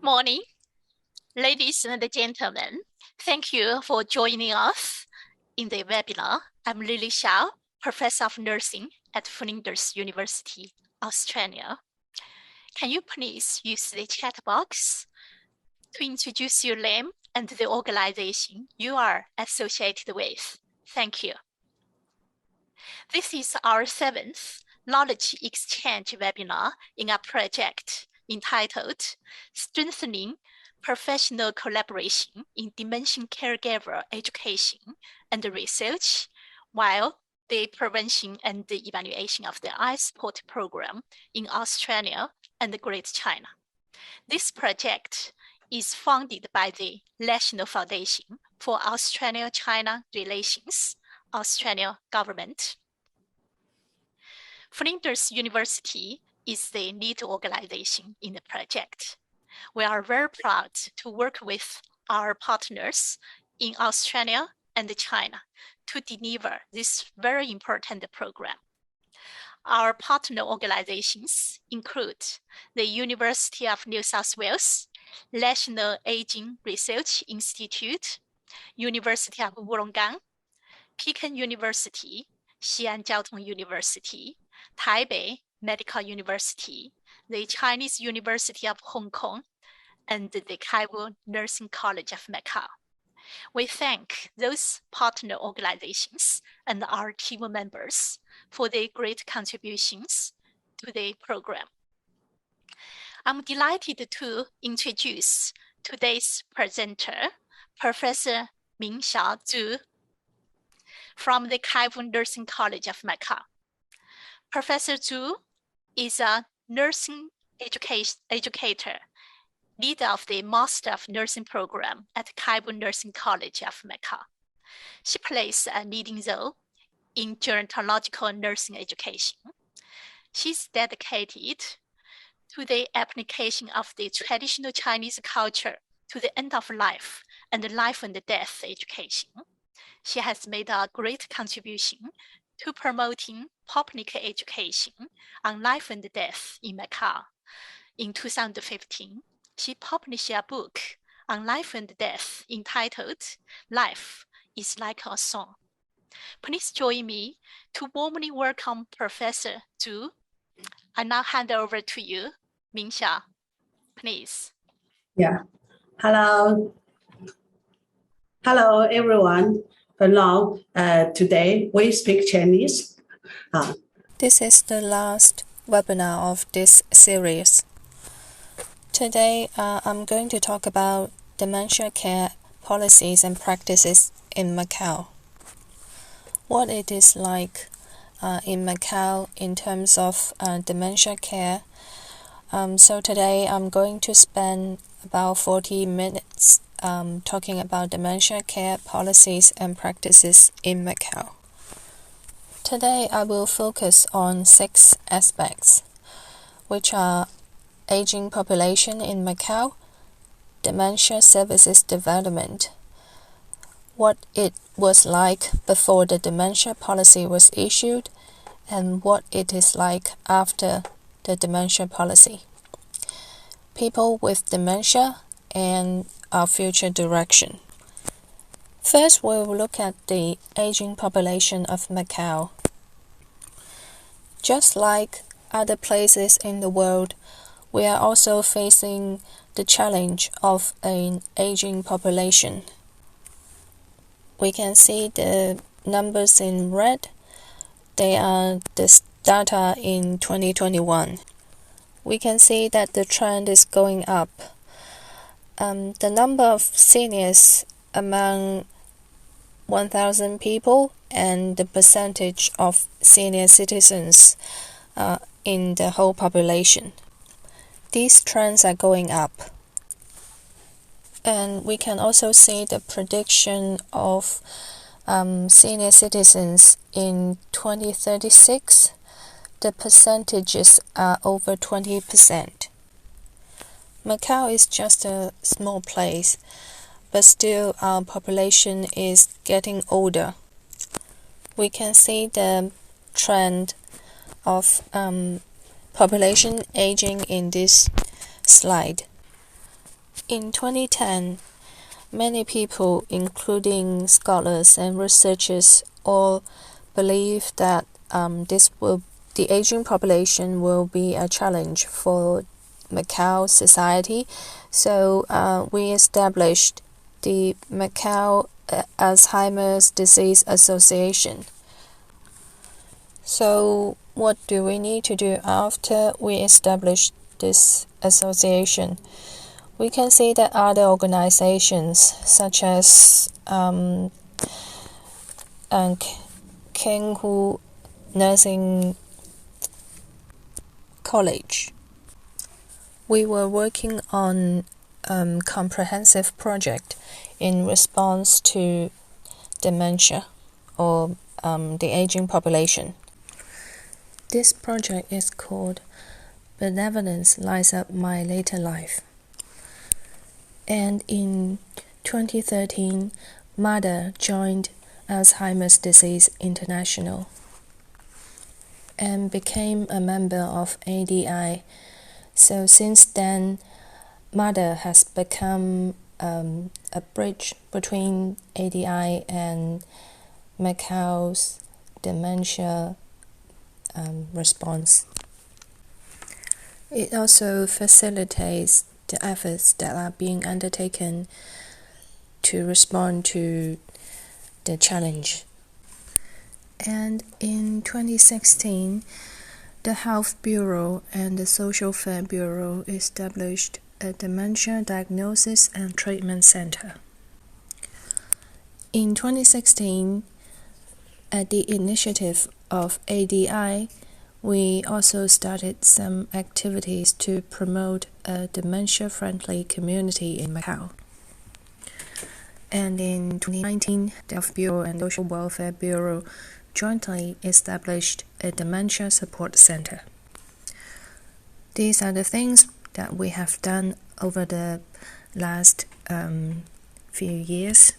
morning, ladies and gentlemen. Thank you for joining us in the webinar. I'm Lily Xiao, Professor of Nursing at Flinders University, Australia. Can you please use the chat box to introduce your name and the organization you are associated with? Thank you. This is our 7th Knowledge Exchange webinar in our project entitled Strengthening Professional Collaboration in Dementia Caregiver Education and Research, while the prevention and the evaluation of the eye support program in Australia and Greater China. This project is funded by the National Foundation for Australia-China Relations, Australian government. Flinders University is the lead organization in the project. We are very proud to work with our partners in Australia and China to deliver this very important program. Our partner organizations include the University of New South Wales, National Aging Research Institute, University of Wollongong, Peking University, Xi'an Jiaotong University, Taipei Medical University, the Chinese University of Hong Kong, and the Kaiwu Nursing College of Macao. We thank those partner organizations and our team members for their great contributions to the program. I'm delighted to introduce today's presenter, Professor Mingxia Zhu from the Kaiwu Nursing College of Macao. Professor Zhu is a nursing educator, leader of the Master of Nursing program at Kaiwu Nursing College of Macao. She plays a leading role in gerontological nursing education. She's dedicated to the application of the traditional Chinese culture to the end of life and life and death education. She has made a great contribution to promoting public education on life and death in Macau. In 2015, she published a book on life and death entitled Life is Like a Song. Please join me to warmly welcome Professor Zhu. I now hand over to you, Mingxia, please. Yeah. Hello. Hello, everyone. Hello. Today we speak Chinese. This is the last webinar of this series. Today, I'm going to talk about dementia care policies and practices in Macau. What it is like in Macau in terms of dementia care. So today I'm going to spend about 40 minutes talking about dementia care policies and practices in Macau. Today I will focus on 6 aspects, which are aging population in Macau, dementia services development, what it was like before the dementia policy was issued, and what it is like after the dementia policy, people with dementia, and our future direction. First, we will look at the aging population of Macau. Just like other places in the world, we are also facing the challenge of an aging population. We can see the numbers in red. They are the data in 2021. We can see that the trend is going up. The number of seniors among 1,000 people and the percentage of senior citizens in the whole population. These trends are going up. And we can also see the prediction of senior citizens in 2036. The percentages are over 20%. Macau is just a small place, but still our population is getting older. We can see the trend of population aging in this slide. In 2010, many people, including scholars and researchers, all believe that the aging population will be a challenge for Macao society. So we established the Macao Alzheimer's Disease Association. So what do we need to do after we establish this association? We can see that other organizations such as Kinghu Nursing College, we were working on a comprehensive project in response to dementia or the aging population. This project is called Benevolence Lights Up My Later Life. And in 2013, Mada joined Alzheimer's Disease International and became a member of ADI. So since then, Mada has become a bridge between ADI and Macao's dementia response. It also facilitates the efforts that are being undertaken to respond to the challenge. And in 2016, the Health Bureau and the Social Care Bureau established a Dementia Diagnosis and Treatment Center. In 2016, at the initiative of ADI, we also started some activities to promote a dementia-friendly community in Macao. And in 2019, the Health Bureau and Social Welfare Bureau jointly established a Dementia Support Center. These are the things that we have done over the last few years.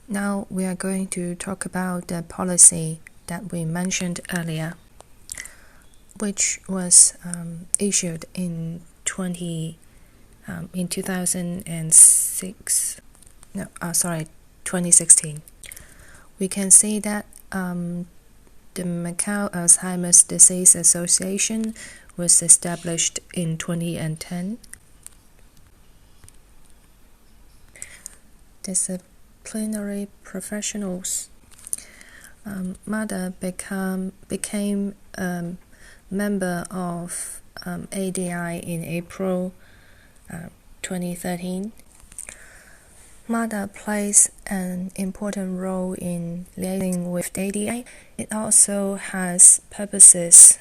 Now we are going to talk about the policy that we mentioned earlier, which was issued in 2016. We can see that the Macao Alzheimer's Disease Association was established in 2010. Disciplinary professionals. Mada became a member of ADI in April 2013. Mada plays an important role in liaising with ADI. It also has purposes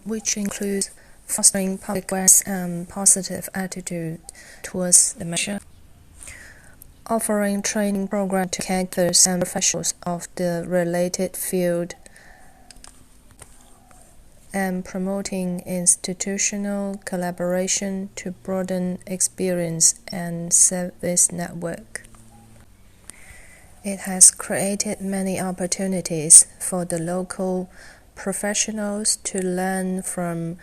which include fostering public awareness and positive attitude towards dementia, offering training programs to caregivers and professionals of the related field, and promoting institutional collaboration to broaden experience and service network. It has created many opportunities for the local professionals to learn from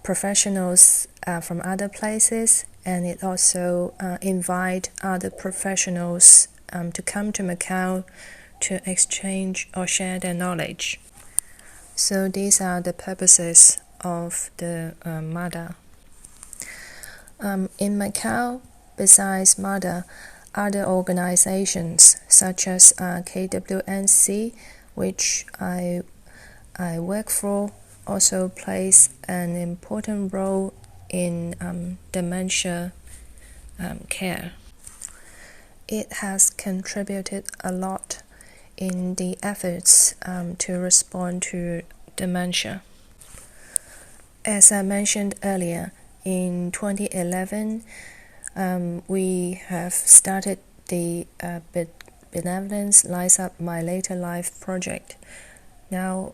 professionals from other places, and it also invite other professionals to come to Macau to exchange or share their knowledge. So these are the purposes of the MADA. In Macau, besides MADA, other organizations such as KWNC, which I work for, also plays an important role in dementia care. It has contributed a lot in the efforts to respond to dementia. As I mentioned earlier, in 2011, we have started the Benevolence Lights Up My Later Life project. Now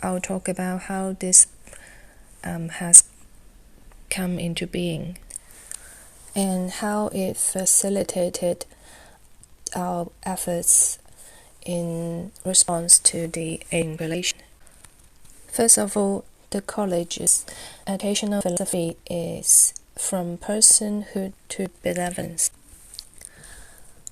I'll talk about how this has come into being and how it facilitated our efforts in response to the aging population. First of all, the college's educational philosophy is from personhood to benevolence.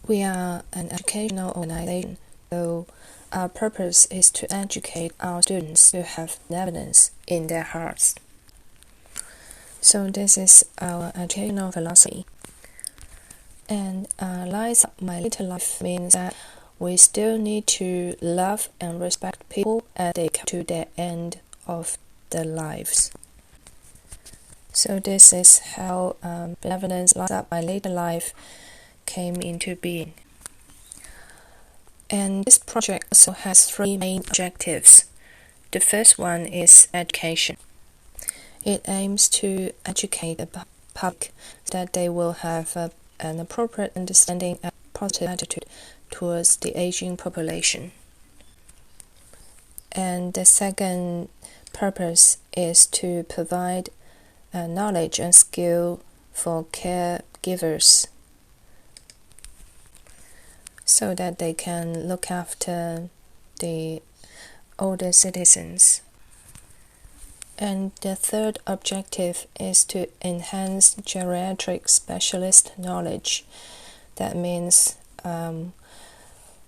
We are an educational organization, so our purpose is to educate our students to have benevolence in their hearts. So this is our educational philosophy. And lights up my little life means that we still need to love and respect people as they come to their end of their lives. So this is how benevolence lights up my later life came into being. And this project also has 3 main objectives. The first one is education. It aims to educate the public so that they will have an appropriate understanding and positive attitude towards the aging population. And the second purpose is to provide knowledge and skill for caregivers so that they can look after the older citizens. And the third objective is to enhance geriatric specialist knowledge. That means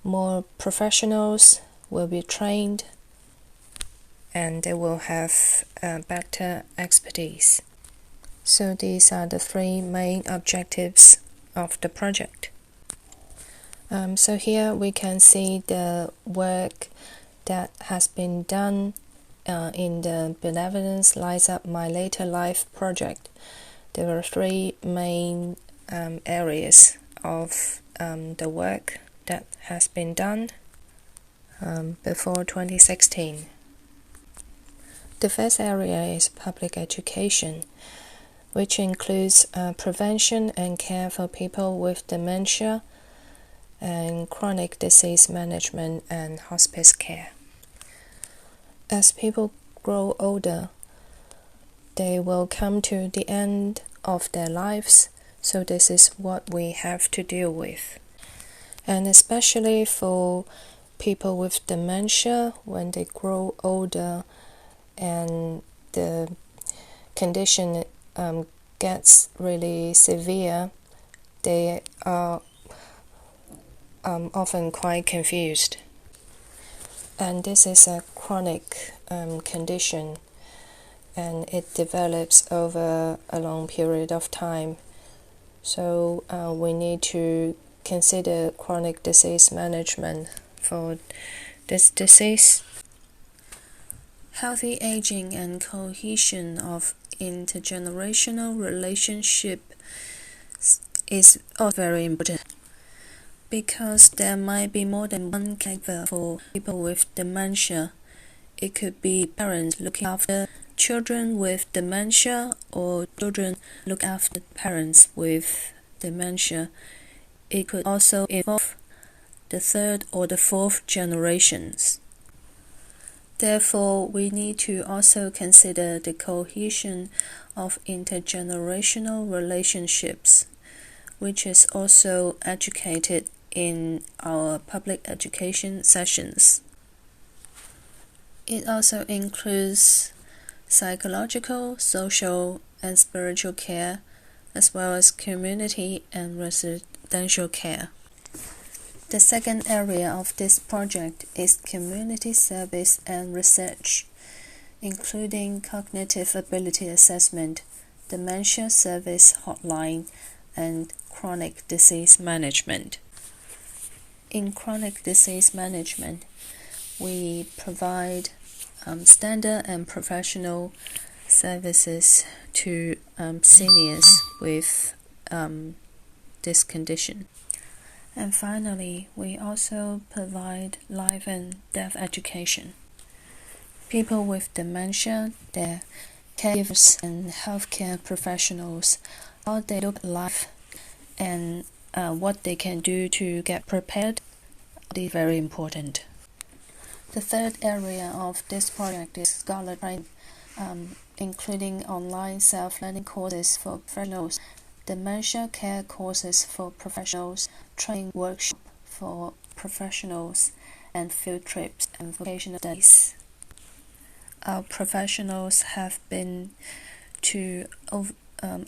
more professionals will be trained and they will have better expertise. So these are the 3 main objectives of the project. So here we can see the work that has been done in the Benevolence Lights Up My Later Life project. There were 3 main areas of the work that has been done before 2016. The first area is public education, which includes prevention and care for people with dementia and chronic disease management and hospice care. As people grow older, they will come to the end of their lives, so this is what we have to deal with. And especially for people with dementia, when they grow older and the condition gets really severe, they are often quite confused. And this is a chronic condition, and it develops over a long period of time. So we need to consider chronic disease management for this disease. Healthy aging and cohesion of intergenerational relationship is also very important, because there might be more than one caregiver for people with dementia. It could be parents looking after children with dementia, or children look after parents with dementia. It could also involve the 3rd or the 4th generations. Therefore, we need to also consider the cohesion of intergenerational relationships, which is also educated in our public education sessions. It also includes psychological, social, and spiritual care, as well as community and residential care. The second area of this project is community service and research, including cognitive ability assessment, dementia service hotline, and chronic disease management. In chronic disease management, we provide standard and professional services to seniors with this condition. And finally, we also provide life and death education. People with dementia, their caregivers and healthcare professionals, how they look at life and what they can do to get prepared is very important. The third area of this project is scholar training, including online self-learning courses for professionals, dementia care courses for professionals, training workshop for professionals, and field trips and vocational studies. our professionals have been to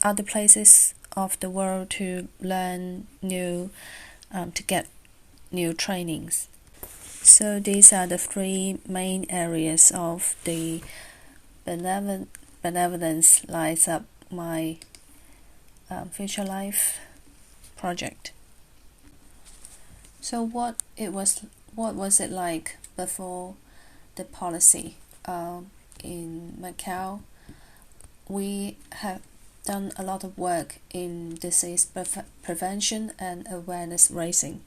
other places of the world to learn to get new trainings. So these are the three main areas of the benevolence lights up my future life project. So what was it like before the policy in Macau? We have done a lot of work in disease prevention and awareness raising.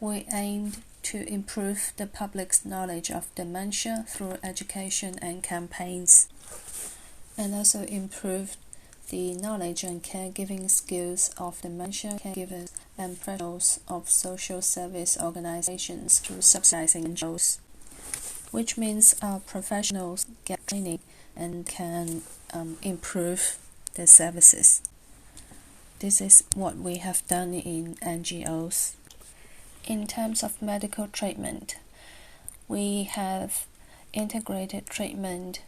We aimed to improve the public's knowledge of dementia through education and campaigns, and also improve the knowledge and caregiving skills of dementia caregivers and professionals of social service organizations through subsidizing NGOs, which means our professionals get training and can improve their services. This is what we have done in NGOs. In terms of medical treatment, we have integrated treatment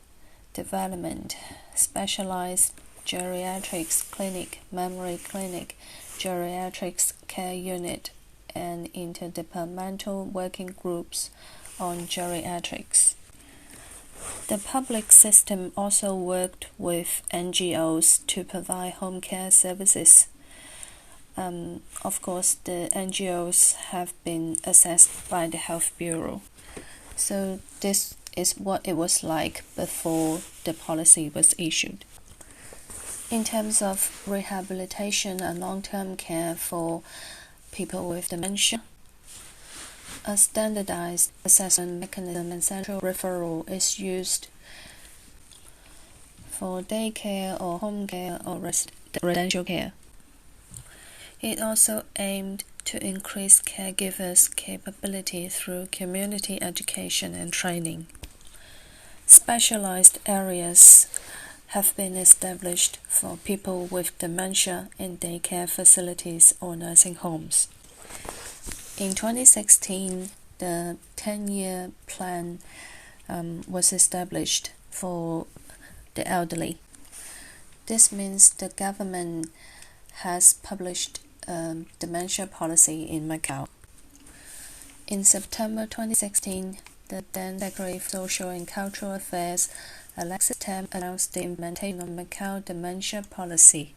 development, specialized geriatrics clinic, memory clinic, geriatrics care unit, and interdepartmental working groups on geriatrics. The public system also worked with NGOs to provide home care services. Of course, the NGOs have been assessed by the Health Bureau. So this is what it was like before the policy was issued. In terms of rehabilitation and long-term care for people with dementia, a standardized assessment mechanism and central referral is used for daycare or home care or residential care. It also aimed to increase caregivers' capability through community education and training. Specialized areas have been established for people with dementia in daycare facilities or nursing homes. In 2016, the 10-year plan was established for the elderly. This means the government has published a dementia policy in Macau. In September 2016, the then Secretary of Social and Cultural Affairs, Alexis Tam, announced the implementation of Macau dementia policy.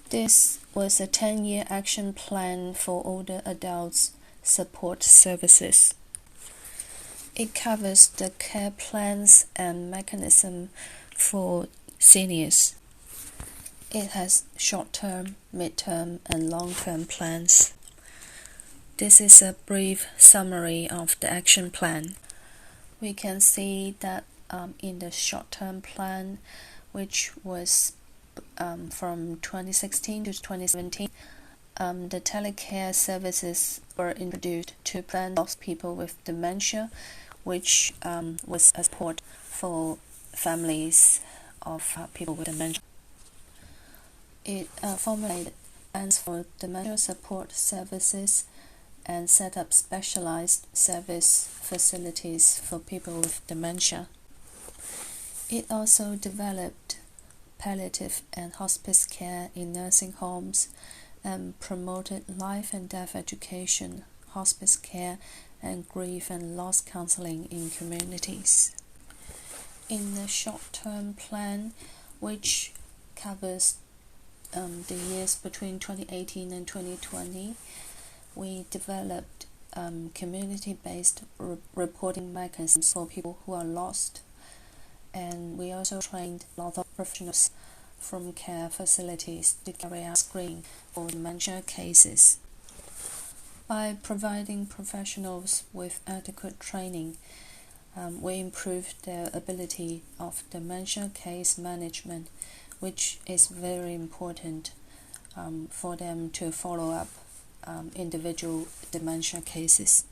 This was a 10-year action plan for older adults support services. It covers the care plans and mechanism for seniors. It has short-term, mid-term, and long-term plans. This is a brief summary of the action plan. We can see that in the short-term plan, which was from 2016 to 2017, the telecare services were introduced to prevent those people with dementia, which was a support for families of people with dementia. It formulated plans for dementia support services and set up specialized service facilities for people with dementia. It also developed palliative and hospice care in nursing homes and promoted life and death education, hospice care, and grief and loss counseling in communities. In the short-term plan, which covers the years between 2018 and 2020, we developed community-based reporting mechanisms for people who are lost, and we also trained a lot of professionals from care facilities to carry out screening for dementia cases. By providing professionals with adequate training, we improved their ability of dementia case management, which is very important for them to follow up individual dementia cases.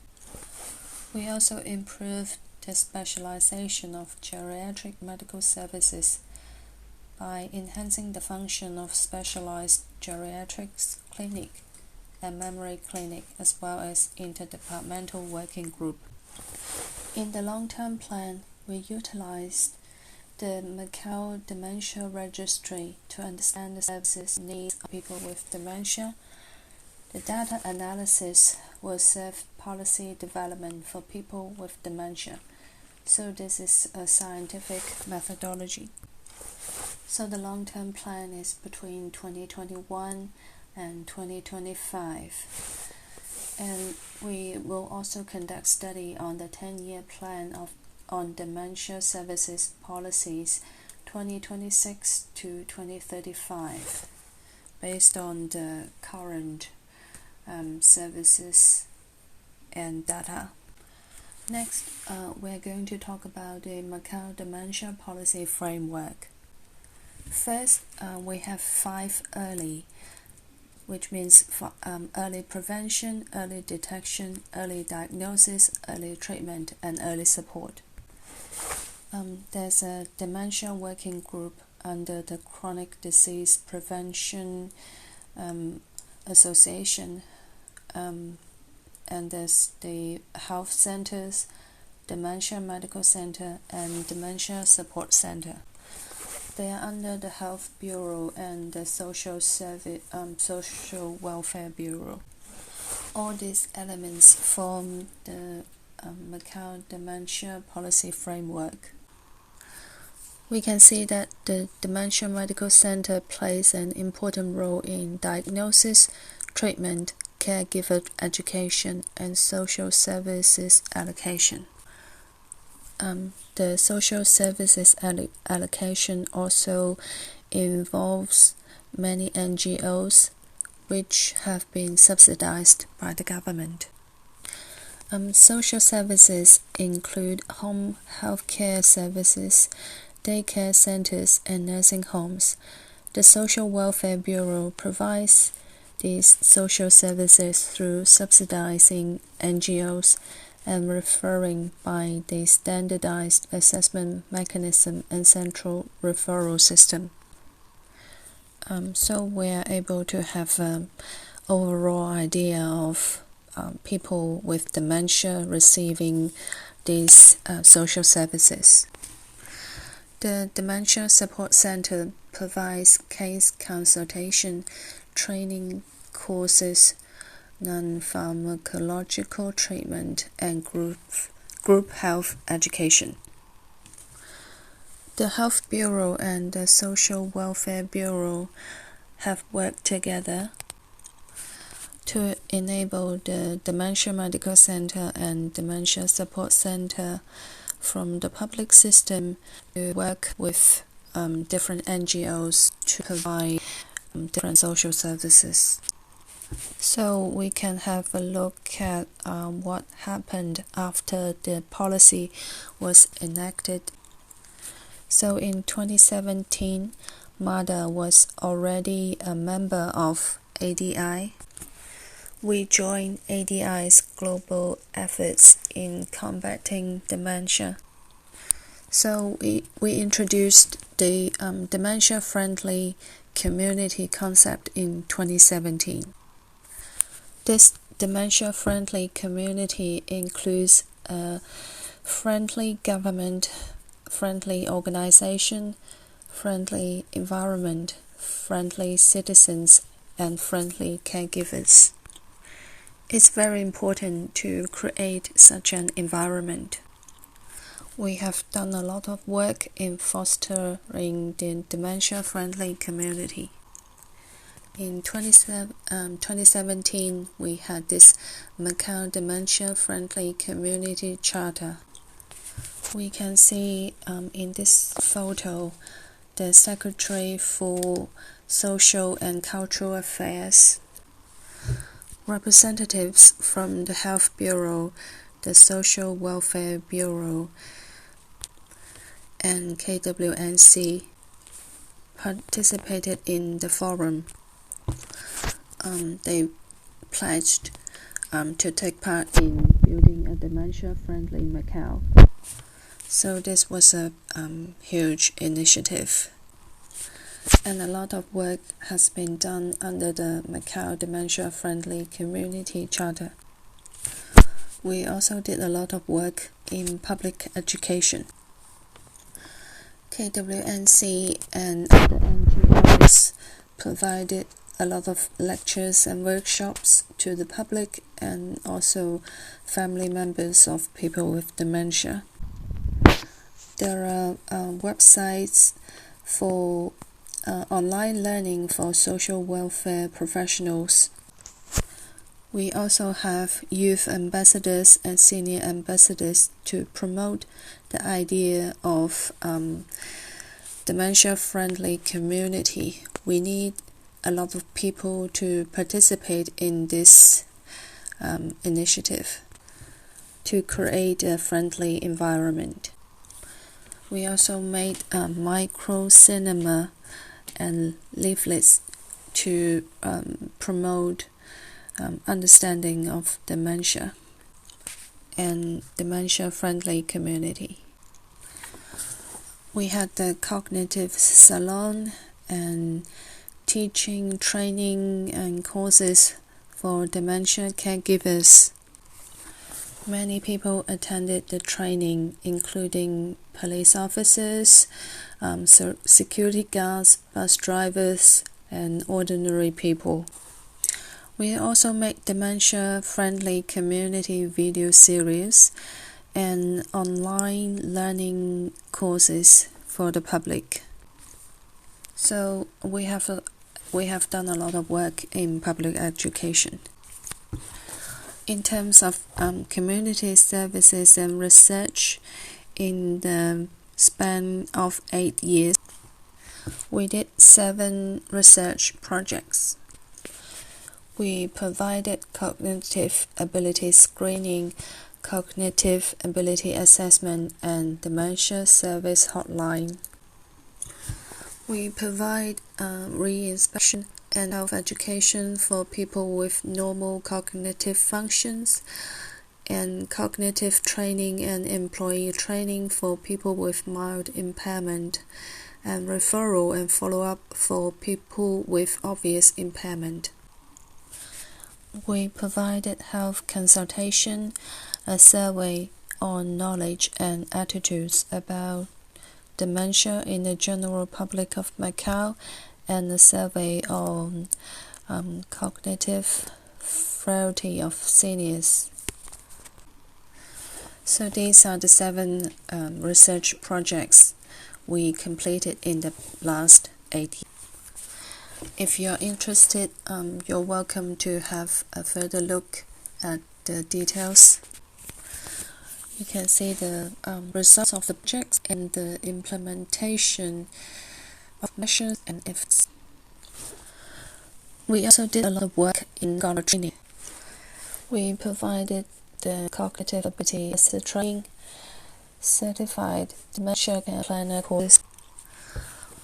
We also improved the specialization of geriatric medical services by enhancing the function of specialized geriatrics clinic and memory clinic, as well as interdepartmental working group. In the long-term plan, we utilized the Macao Dementia Registry to understand the services needs of people with dementia. The data analysis will serve policy development for people with dementia. So this is a scientific methodology. So the long-term plan is between 2021 and 2025. And we will also conduct study on the 10-year plan on dementia services policies 2026 to 2035 based on the current services and data. Next, we're going to talk about the Macao Dementia Policy Framework. First, we have 5 early, which means early prevention, early detection, early diagnosis, early treatment, and early support. There's a dementia working group under the Chronic Disease Prevention Association, and there's the health centers, Dementia Medical Center, and Dementia Support Center. They are under the Health Bureau and the Social Welfare Bureau. All these elements form the Macao Dementia Policy Framework. We can see that the Dementia Medical Center plays an important role in diagnosis, treatment, caregiver education, and social services allocation. The social services allocation also involves many NGOs which have been subsidized by the government. Social services include home health care services, daycare centers, and nursing homes. The Social Welfare Bureau provides these social services through subsidizing NGOs and referring by the standardized assessment mechanism and central referral system. So we are able to have an overall idea of people with dementia receiving these social services. The Dementia Support Center provides case consultation, training courses, non-pharmacological treatment, and group health education. The Health Bureau and the Social Welfare Bureau have worked together to enable the Dementia Medical Center and Dementia Support Center from the public system to work with different NGOs to provide different social services. So we can have a look at what happened after the policy was enacted. So in 2017, MADA was already a member of ADI. We joined ADI's global efforts in combating dementia. So we introduced the dementia-friendly community concept in 2017. This dementia-friendly community includes a friendly government, friendly organization, friendly environment, friendly citizens, and friendly caregivers. It's very important to create such an environment. We have done a lot of work in fostering the dementia-friendly community. In 2017, we had this Macao Dementia-Friendly Community Charter. We can see in this photo the Secretary for Social and Cultural Affairs, representatives from the Health Bureau, the Social Welfare Bureau, and KWNC participated in the forum. They pledged to take part in building a dementia-friendly Macau. So this was a huge initiative. And a lot of work has been done under the Macau Dementia-Friendly Community Charter. We also did a lot of work in public education. KWNC and other NGOs provided a lot of lectures and workshops to the public and also family members of people with dementia. There are websites for online learning for social welfare professionals. We also have youth ambassadors and senior ambassadors to promote the idea of dementia-friendly community. We need a lot of people to participate in this initiative to create a friendly environment. We also made a micro cinema and leaflets to promote understanding of dementia and dementia-friendly community. We had the cognitive salon and teaching, training and courses for dementia caregivers. Many people attended the training, including police officers, security guards, bus drivers, and ordinary people. We also made dementia-friendly community video series and online learning courses for the public. So we have done a lot of work in public education. In terms of community services and research, in the span of 8 years, we did 7 research projects. We provided cognitive ability screening, cognitive ability assessment, and dementia service hotline. We provide re-inspection and health education for people with normal cognitive functions, and cognitive training and employee training for people with mild impairment, and referral and follow-up for people with obvious impairment. We provided health consultation, a survey on knowledge and attitudes about dementia in the general public of Macau, and a survey on cognitive frailty of seniors. So these are the 7 research projects we completed in the last 8 years. If you're interested, you're welcome to have a further look at the details. You can see the results of the projects and the implementation of measures and efforts. We also did a lot of work in scholar training. We provided the cognitive ability as a training, certified dementia care planner course.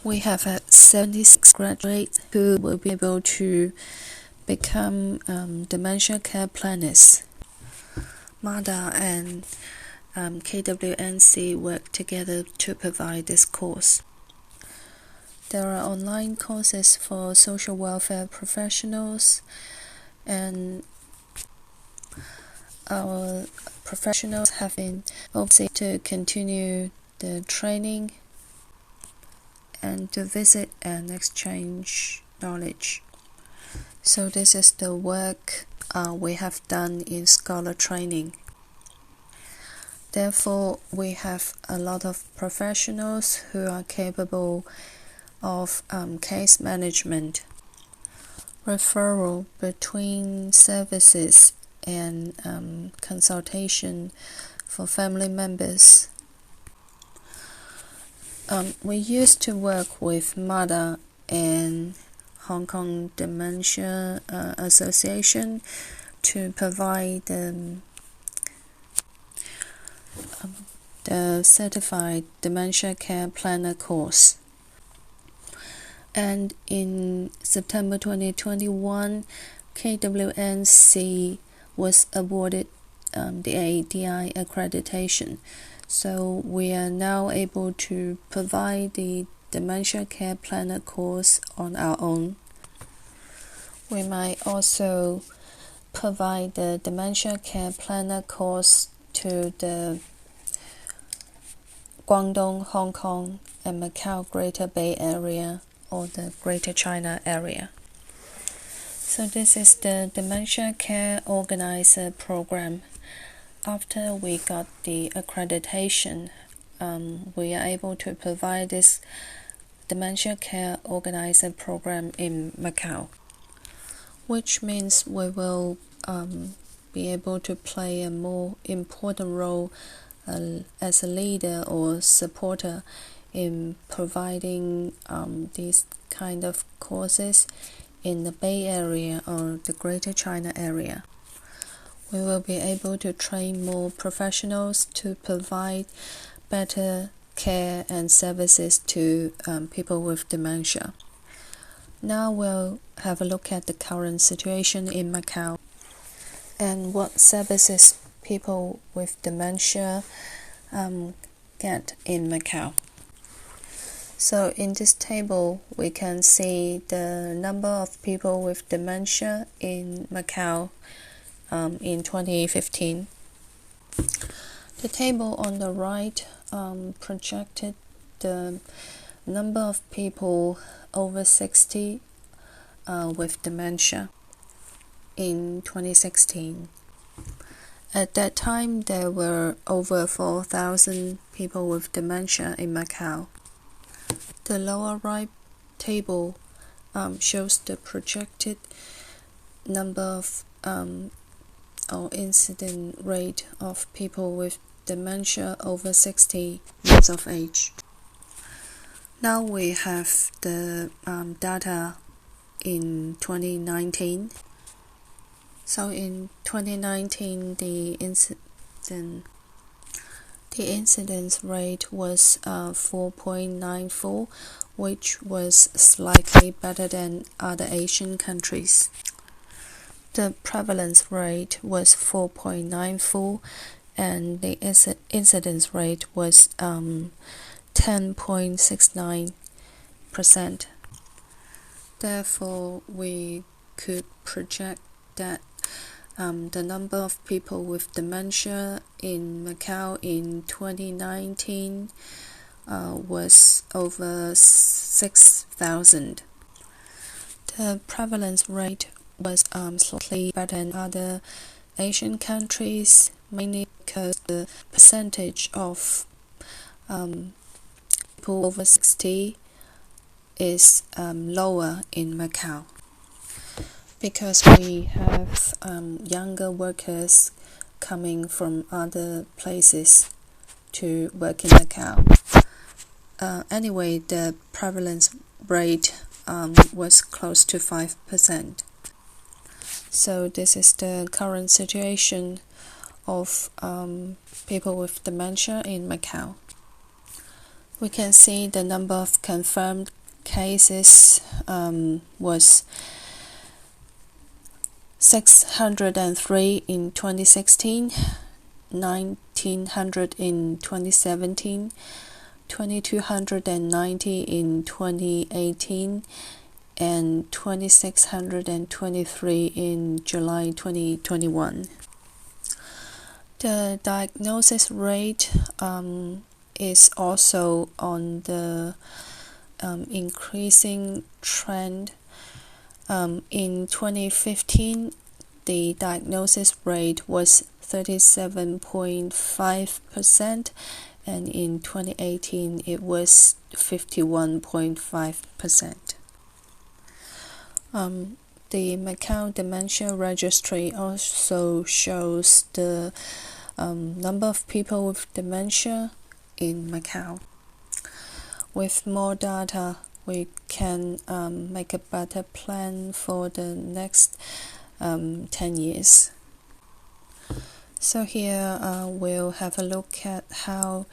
We have had 76 graduates who will be able to become dementia care planners. MADA and KWNC work together to provide this course. There are online courses for social welfare professionals, and our professionals have been overseen to continue the training and to visit and exchange knowledge. So this is the work we have done in scholar training. Therefore, we have a lot of professionals who are capable of case management, referral between services, and consultation for family members. We used to work with MADA and Hong Kong Dementia Association to provide the certified dementia care planner course. And in September 2021, KWNC was awarded the ADI accreditation. So we are now able to provide the dementia care planner course on our own. We might also provide the dementia care planner course to the Guangdong, Hong Kong, and Macao Greater Bay Area, or the Greater China area. So this is the Dementia Care Organizer Program. After we got the accreditation, we are able to provide this Dementia Care Organizer Program in Macau, which means we will be able to play a more important role as a leader or supporter in providing these kind of courses in the Bay Area or the Greater China area. We will be able to train more professionals to provide better care and services to people with dementia. Now we'll have a look at the current situation in Macau and what services people with dementia get in Macau. So in this table, we can see the number of people with dementia in Macau in 2015. The table on the right projected the number of people over 60 with dementia in 2016. At that time, there were over 4,000 people with dementia in Macau. The lower right table shows the projected number of or incident rate of people with dementia over 60 years of age. Now we have the data in 2019. So in 2019, the incidence rate was 4.94, which was slightly better than other Asian countries. The prevalence rate was 4.94 and the incidence rate was 10.69%. Therefore, we could project that the number of people with dementia in Macau in 2019 was over 6,000. The prevalence rate was slightly better than other Asian countries, mainly because the percentage of people over 60 is lower in Macau, because we have younger workers coming from other places to work in Macau. Anyway, the prevalence rate was close to 5%. So this is the current situation of people with dementia in Macau. We can see the number of confirmed cases was 603 in 2016, 1,900 in 2017, 2,290 in 2018, and 2,623 in July 2021. The diagnosis rate is also on the increasing trend. In 2015, the diagnosis rate was 37.5%, and in 2018 it was 51.5%. The Macau Dementia Registry also shows the number of people with dementia in Macau. With more data, we can make a better plan for the next 10 years. So here we'll have a look at how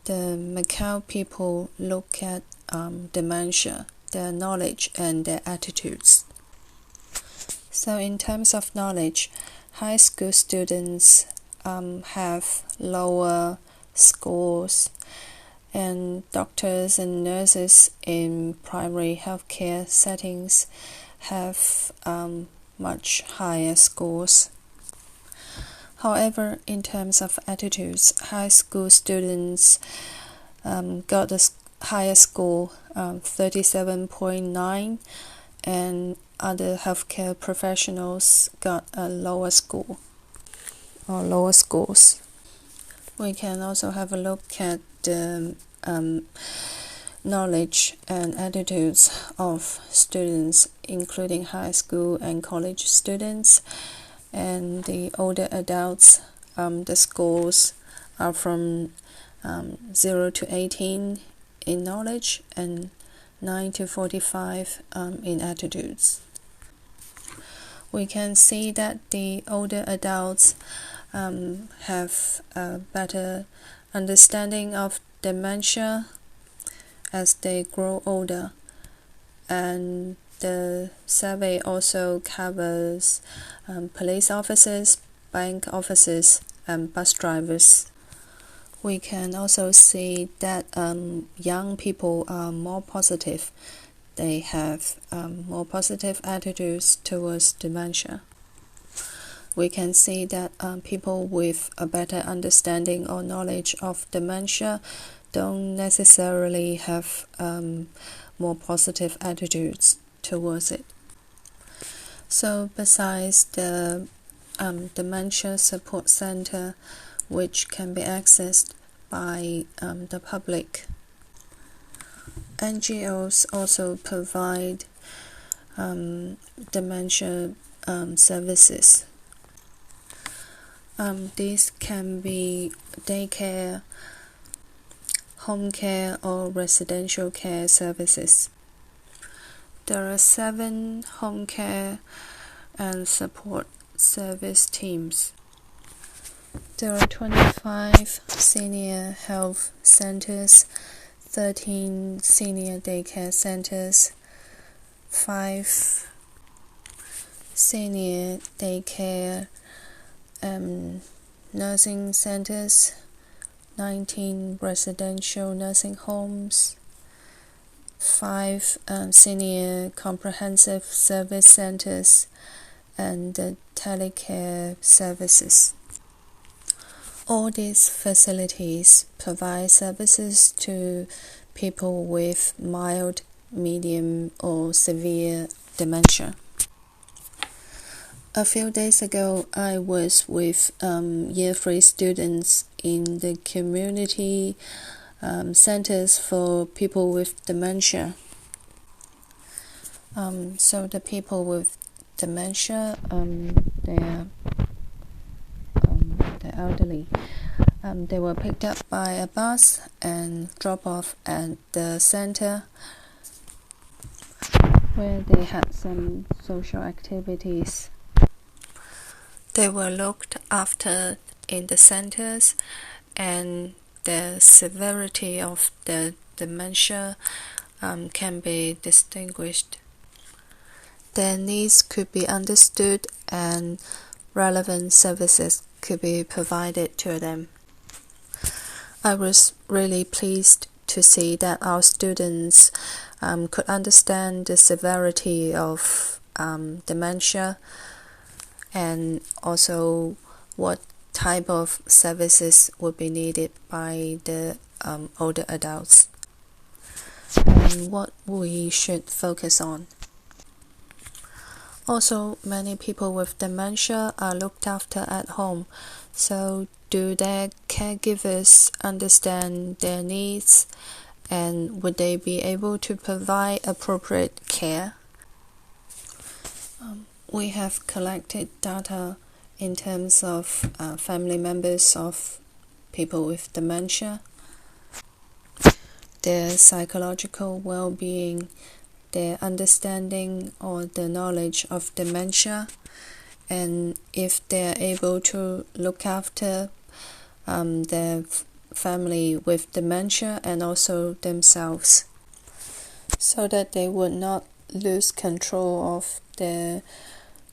the Macau people look at dementia, their knowledge and their attitudes. So in terms of knowledge, high school students have lower scores, and doctors and nurses in primary healthcare settings have much higher scores. However, in terms of attitudes, high school students got higher score 37.9, and other healthcare professionals got a lower score or lower scores. We can also have a look at the knowledge and attitudes of students, including high school and college students, and the older adults. The scores are from 0 to 18 in knowledge and 9 to 45 in attitudes. We can see that the older adults have a better understanding of dementia as they grow older, and the survey also covers police officers, bank officers, and bus drivers. We can also see that young people are more positive. They have more positive attitudes towards dementia. We can see that people with a better understanding or knowledge of dementia don't necessarily have more positive attitudes towards it. So besides the Dementia Support Center, which can be accessed by the public, NGOs also provide dementia services. These can be daycare, home care, or residential care services. There are 7 home care and support service teams. There are 25 senior health centers, 13 senior daycare centers, 5 senior daycare nursing centers, 19 residential nursing homes, 5 senior comprehensive service centers, and telecare services. All these facilities provide services to people with mild, medium, or severe dementia. A few days ago, I was with Year 3 students in the community centers for people with dementia. So the people with dementia, they're elderly. They were picked up by a bus and dropped off at the center where they had some social activities. They were looked after in the centers, and the severity of the dementia can be distinguished. Their needs could be understood and relevant services could be provided to them. I was really pleased to see that our students could understand the severity of dementia and also what type of services would be needed by the older adults and what we should focus on. Also, many people with dementia are looked after at home, so do their caregivers understand their needs, and would they be able to provide appropriate care? We have collected data in terms of family members of people with dementia, their psychological well-being, their understanding or the knowledge of dementia, and if they are able to look after their family with dementia and also themselves, so that they would not lose control of their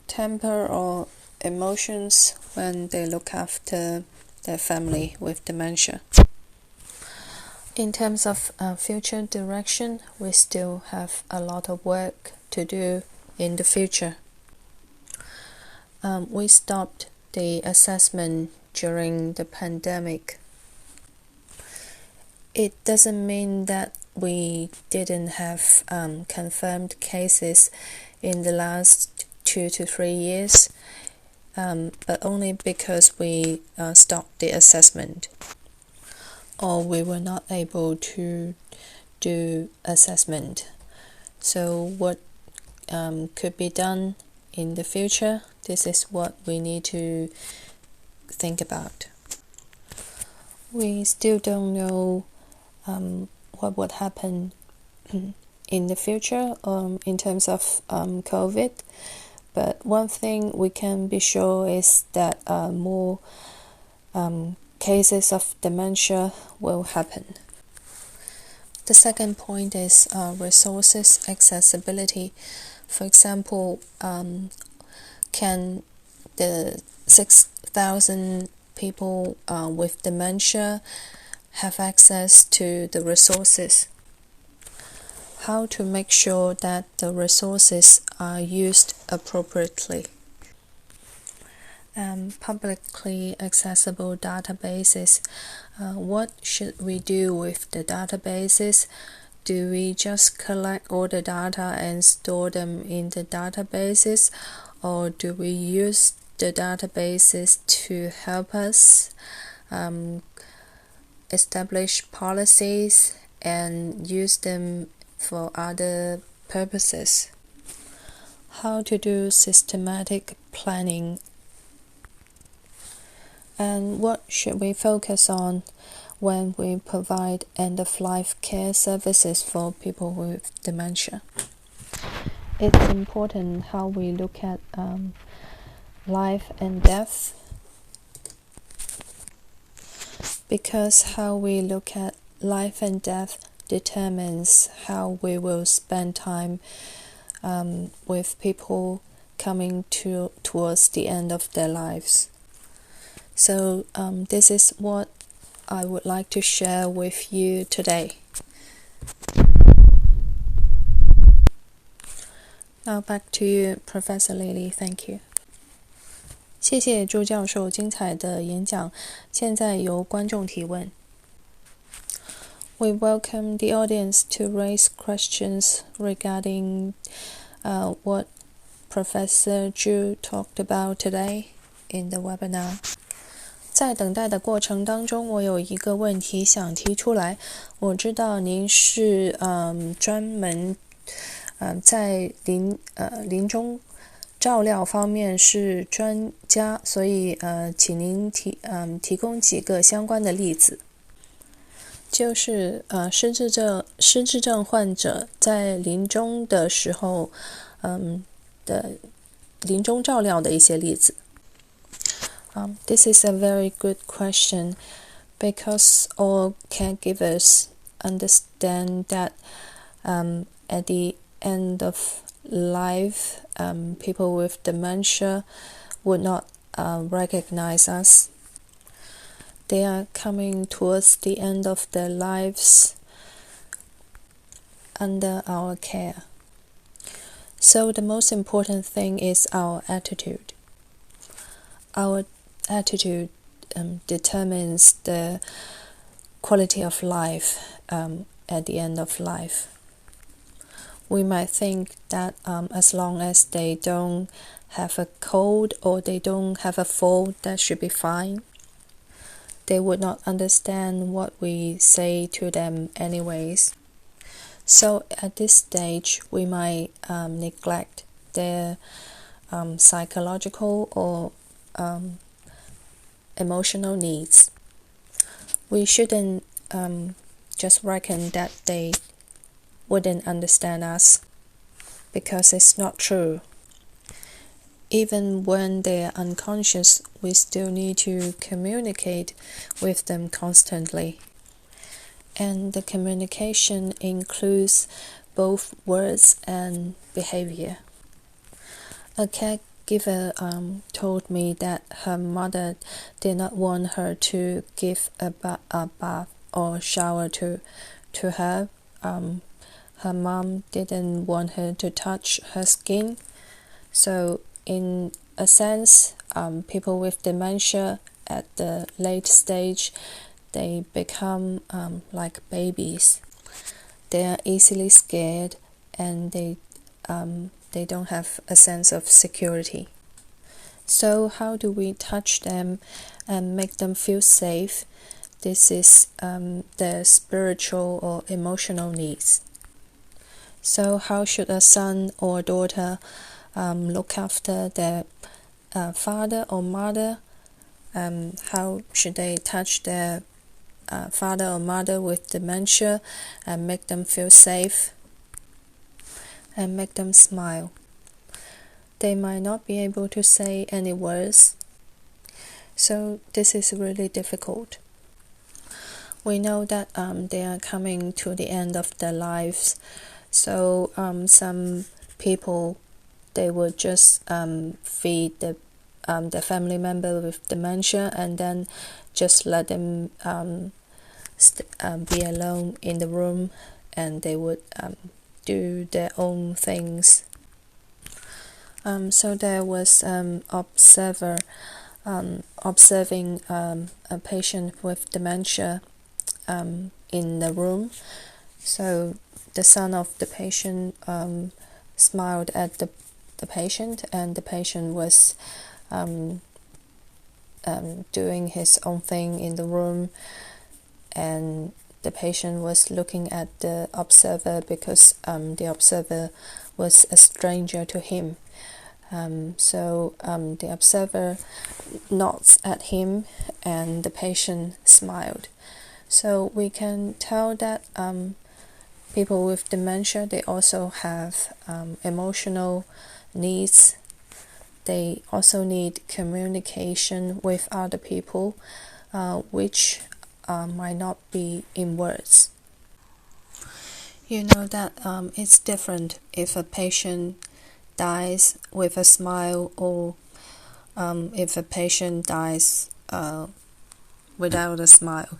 temper or emotions when they look after their family with dementia. In terms of future direction, we still have a lot of work to do in the future. We stopped the assessment during the pandemic. It doesn't mean that we didn't have confirmed cases in the last 2 to 3 years, but only because we stopped the assessment, or we were not able to do assessment. So what could be done in the future? This is what we need to think about. We still don't know what would happen in the future in terms of COVID, but one thing we can be sure is that more cases of dementia will happen. The second point is resources accessibility. For example, can the 6,000 people with dementia have access to the resources? How to make sure that the resources are used appropriately? Publicly accessible databases. What should we do with the databases? Do we just collect all the data and store them in the databases, or do we use the databases to help us establish policies and use them for other purposes? How to do systematic planning? And what should we focus on when we provide end-of-life care services for people with dementia? It's important how we look at life and death, because how we look at life and death determines how we will spend time with people coming towards the end of their lives. So this is what I would like to share with you today. Now back to you, Professor Lily. Thank you. 谢谢朱教授精彩的演讲。现在由观众提问。We welcome the audience to raise questions regarding what Professor Zhu talked about today in the webinar. 在等待的过程当中，我有一个问题想提出来。我知道您是专门在临终照料方面是专家，所以请您提供几个相关的例子。就是失智症患者在临终的时候的临终照料的一些例子。This is a very good question, because all caregivers understand that at the end of life, people with dementia would not recognize us. They are coming towards the end of their lives under our care. So the most important thing is our attitude. Our attitude determines the quality of life at the end of life. We might think that as long as they don't have a cold or they don't have a fall, that should be fine. They would not understand what we say to them anyways. So at this stage, we might neglect their psychological or emotional needs. We shouldn't just reckon that they wouldn't understand us, because it's not true. Even when they are unconscious, we still need to communicate with them constantly. And the communication includes both words and behavior. A caregiver told me that her mother did not want her to give a bath or shower to her. Her mom didn't want her to touch her skin. So in a sense, people with dementia at the late stage, they become like babies. they are easily scared, and they don't have a sense of security. So how do we touch them and make them feel safe? This is their spiritual or emotional needs. So how should a son or daughter look after their father or mother? How should they touch their father or mother with dementia and make them feel safe and make them smile? They might not be able to say any words, so this is really difficult. We know that they are coming to the end of their lives, so some people, they would just feed the family member with dementia and then just let them be alone in the room, and they would do their own things. So there was observer observing a patient with dementia in the room. So the son of the patient smiled at the patient, and the patient was doing his own thing in the room, and the patient was looking at the observer because the observer was a stranger to him. So the observer nods at him, and the patient smiled. So we can tell that people with dementia, they also have emotional needs. They also need communication with other people, which might not be in words. You know that it's different if a patient dies with a smile, or if a patient dies without a smile.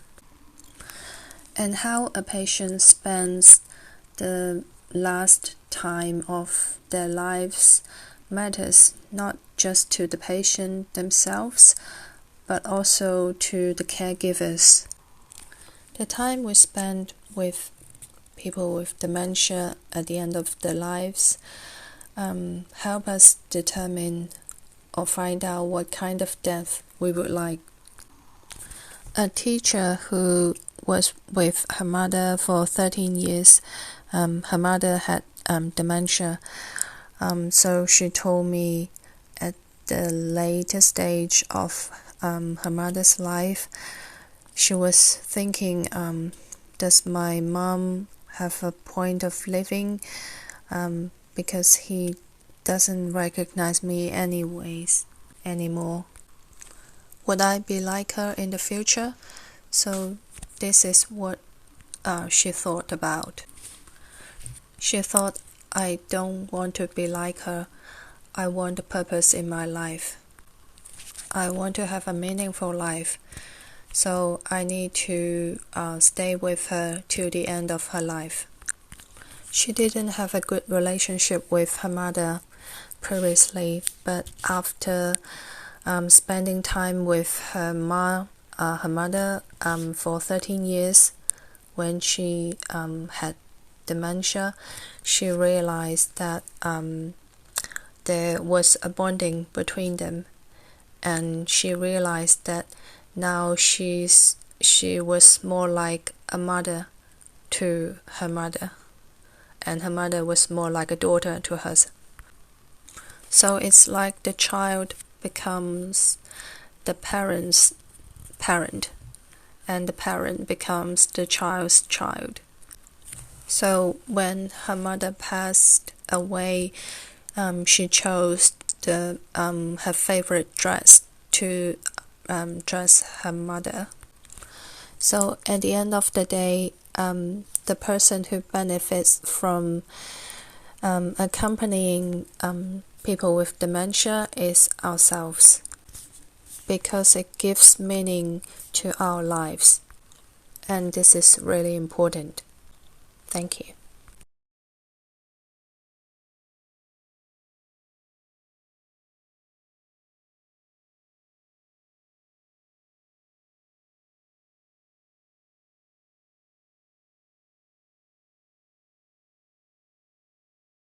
And how a patient spends the last time of their lives matters not just to the patient themselves, but also to the caregivers. The time we spend with people with dementia at the end of their lives help us determine or find out what kind of death we would like. A teacher who was with her mother for 13 years, her mother had dementia, so she told me at the later stage of her mother's life, she was thinking, does my mom have a point of living? Because he doesn't recognize me anymore. Would I be like her in the future? So this is what she thought about. She thought, I don't want to be like her. I want a purpose in my life. I want to have a meaningful life. So I need to stay with her till the end of her life. She didn't have a good relationship with her mother previously, but after spending time with her mother for 13 years, when she had dementia, she realized that there was a bonding between them, and she realized that now she was more like a mother to her mother, and her mother was more like a daughter to her. So it's like the child becomes the parent's parent, and the parent becomes the child's child. So when her mother passed away, she chose her favorite dress to dress her mother. So at the end of the day, the person who benefits from accompanying people with dementia is ourselves, because it gives meaning to our lives, and this is really important. Thank you.